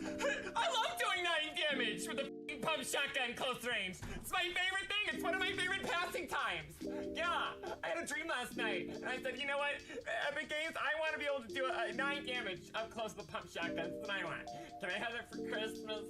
damage! I love doing 9 damage with the pump shotgun close range. It's my favorite thing. It's one of my favorite passing times. Yeah, I had a dream last night, and I said, you know what, Epic Games, I want to be able to do 9 damage up close with the pump shotgun. That's what I want. Can I have it for Christmas?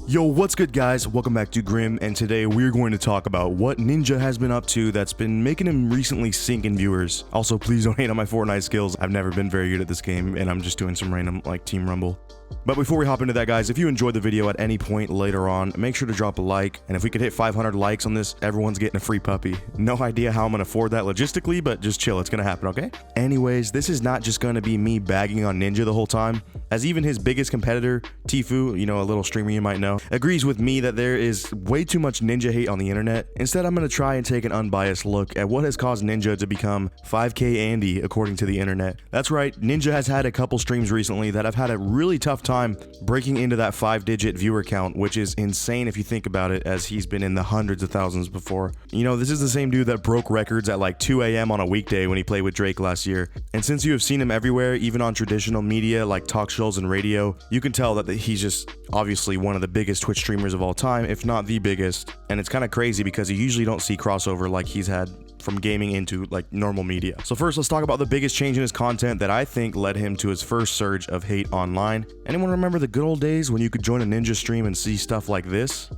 Yo, what's good guys? Welcome back to Grim, and today we're going to talk about what Ninja has been up to that's been making him recently sink in viewers. Also, please don't hate on my Fortnite skills. I've never been very good at this game, and I'm just doing some random, like, Team Rumble. But before we hop into that, guys, if you enjoyed the video at any point later on, make sure to drop a like, and if we could hit 500 likes on this, everyone's getting a free puppy. No idea how I'm gonna afford that logistically, but just chill, it's gonna happen, okay? Anyways, this is not just gonna be me bagging on Ninja the whole time, as even his biggest competitor, Tfue, you know, a little streamer you might know, agrees with me that there is way too much Ninja hate on the internet. Instead, I'm gonna try and take an unbiased look at what has caused Ninja to become 5K Andy, according to the internet. That's right, Ninja has had a couple streams recently that have had a really tough time breaking into that 5-digit viewer count, which is insane if you think about it, as he's been in the hundreds of thousands before. You know, this is the same dude that broke records at like 2 AM on a weekday when he played with Drake last year. And since you have seen him everywhere, even on traditional media like talk shows and radio, you can tell that he's just obviously one of the biggest Twitch streamers of all time, if not the biggest. And it's kind of crazy because you usually don't see crossover like he's had from gaming into like normal media. So first, let's talk about the biggest change in his content that I think led him to his first surge of hate online. Anyone remember the good old days when you could join a Ninja stream and see stuff like this?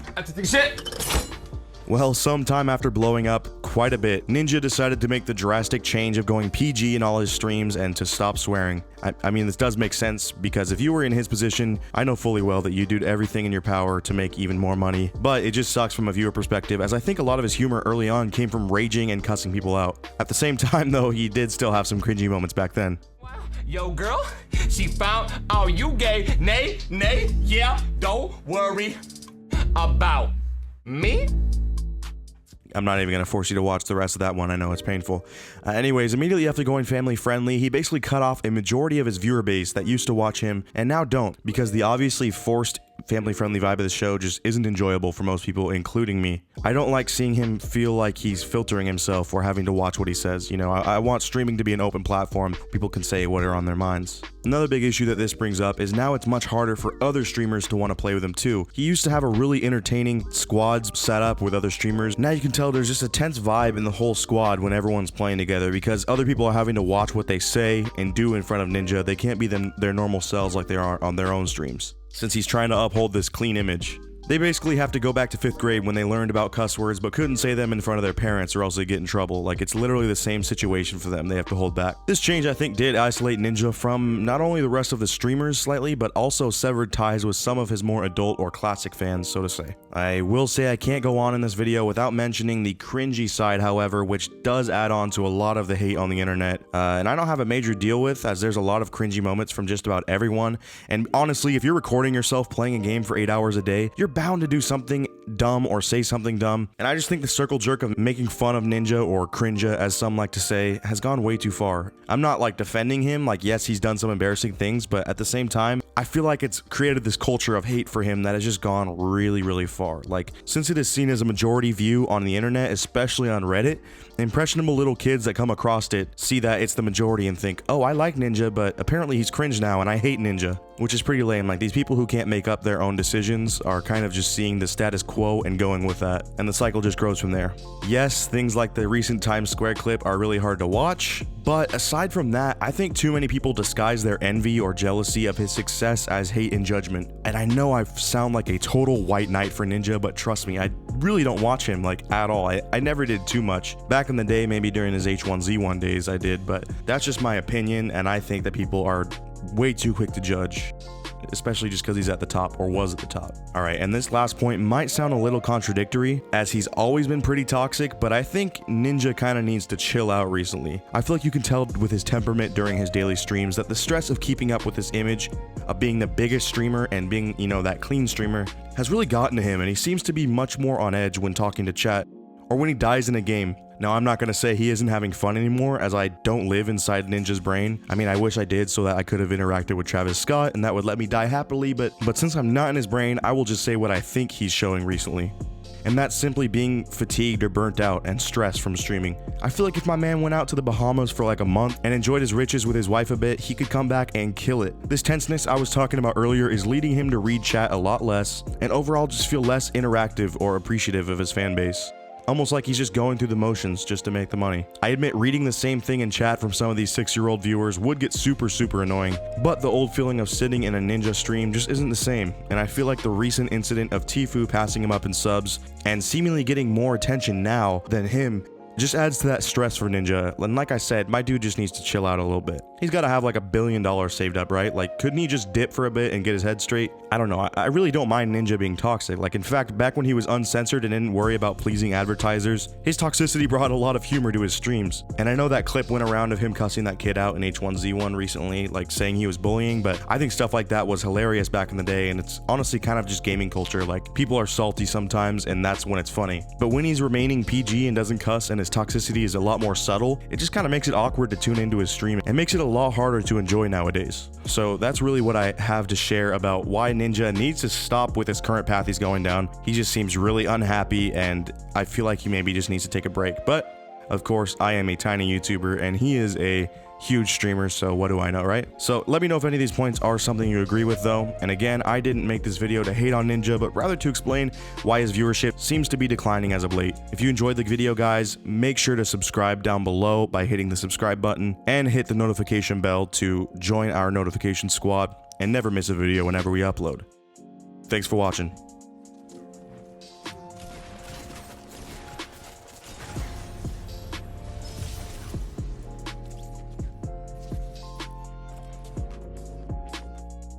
I have to take a shit. Well, sometime after blowing up quite a bit, Ninja decided to make the drastic change of going PG in all his streams and to stop swearing. I mean, this does make sense, because if you were in his position, I know fully well that you did everything in your power to make even more money, but it just sucks from a viewer perspective, as I think a lot of his humor early on came from raging and cussing people out. At the same time though, he did still have some cringy moments back then. Yo, girl, she found out you gay. Nay, yeah, don't worry about me. I'm not even going to force you to watch the rest of that one. I know it's painful. Anyways, immediately after going family friendly, he basically cut off a majority of his viewer base that used to watch him and now don't, because the obviously forced family friendly vibe of the show just isn't enjoyable for most people, including me. I don't like seeing him feel like he's filtering himself or having to watch what he says. You know, I want streaming to be an open platform. People can say what are on their minds. Another big issue that this brings up is now it's much harder for other streamers to want to play with him too. He used to have a really entertaining squads set up with other streamers. Now you can tell there's just a tense vibe in the whole squad when everyone's playing together, because other people are having to watch what they say and do in front of Ninja. They can't be their normal selves like they are on their own streams, since he's trying to uphold this clean image. They basically have to go back to 5th grade when they learned about cuss words but couldn't say them in front of their parents or else they get in trouble. Like, it's literally the same situation for them. They have to hold back. This change, I think, did isolate Ninja from not only the rest of the streamers slightly, but also severed ties with some of his more adult or classic fans, so to say. I will say I can't go on in this video without mentioning the cringy side, however, which does add on to a lot of the hate on the internet. And I don't have a major deal with, as there's a lot of cringy moments from just about everyone. And honestly, if you're recording yourself playing a game for 8 hours a day, you're bound to do something dumb or say something dumb. And I just think the circle jerk of making fun of Ninja, or crinja as some like to say, has gone way too far. I'm not like defending him, like yes, he's done some embarrassing things, but at the same time, I feel like it's created this culture of hate for him that has just gone really, really far. Like, since it is seen as a majority view on the internet, especially on Reddit, impressionable little kids that come across it see that it's the majority and think, oh, I like Ninja, but apparently he's cringe now and I hate Ninja, which is pretty lame. Like, these people who can't make up their own decisions are kind of just seeing the status quo and going with that, and the cycle just grows from there. Yes, things like the recent Times Square clip are really hard to watch, but aside from that, I think too many people disguise their envy or jealousy of his success as hate and judgment. And I know I sound like a total white knight for Ninja, but trust me, I really don't watch him like at all. I never did too much. Back in the day, maybe during his H1Z1 days I did, but that's just my opinion, and I think that people are way too quick to judge, especially just because he's at the top, or was at the top. Alright, and this last point might sound a little contradictory, as he's always been pretty toxic, but I think Ninja kind of needs to chill out recently. I feel like you can tell with his temperament during his daily streams that the stress of keeping up with this image of being the biggest streamer and being, you know, that clean streamer has really gotten to him, and he seems to be much more on edge when talking to chat, or when he dies in a game. Now, I'm not going to say he isn't having fun anymore, as I don't live inside Ninja's brain. I mean, I wish I did so that I could have interacted with Travis Scott and that would let me die happily, but since I'm not in his brain, I will just say what I think he's showing recently. and that's simply being fatigued or burnt out and stressed from streaming. I feel like if my man went out to the Bahamas for like a month and enjoyed his riches with his wife a bit, he could come back and kill it. This tenseness I was talking about earlier is leading him to read chat a lot less, and overall just feel less interactive or appreciative of his fan base. Almost like he's just going through the motions just to make the money. I admit reading the same thing in chat from some of these 6-year-old viewers would get super annoying, but the old feeling of sitting in a Ninja stream just isn't the same, and I feel like the recent incident of Tfue passing him up in subs and seemingly getting more attention now than him just adds to that stress for Ninja. And like I said, my dude just needs to chill out a little bit. He's got to have like $1 billion saved up, right? Like, couldn't he just dip for a bit and get his head straight? I don't know. I really don't mind Ninja being toxic. Like, in fact, back when he was uncensored and didn't worry about pleasing advertisers, his toxicity brought a lot of humor to his streams. And I know that clip went around of him cussing that kid out in H1Z1 recently, like saying he was bullying, but I think stuff like that was hilarious back in the day, and it's honestly kind of just gaming culture. Like, people are salty sometimes, and that's when it's funny. But when he's remaining PG and doesn't cuss and his toxicity is a lot more subtle, it just kind of makes it awkward to tune into his stream and makes it a lot harder to enjoy nowadays. So that's really what I have to share about why Ninja needs to stop with his current path he's going down. He just seems really unhappy, and I feel like he maybe just needs to take a break. But of course, I am a tiny YouTuber and he is a huge streamer, so what do I know, right? So let me know if any of these points are something you agree with though. And again, I didn't make this video to hate on Ninja, but rather to explain why his viewership seems to be declining as of late. If you enjoyed the video, guys, make sure to subscribe down below by hitting the subscribe button and hit the notification bell to join our notification squad and never miss a video whenever we upload. Thanks for watching.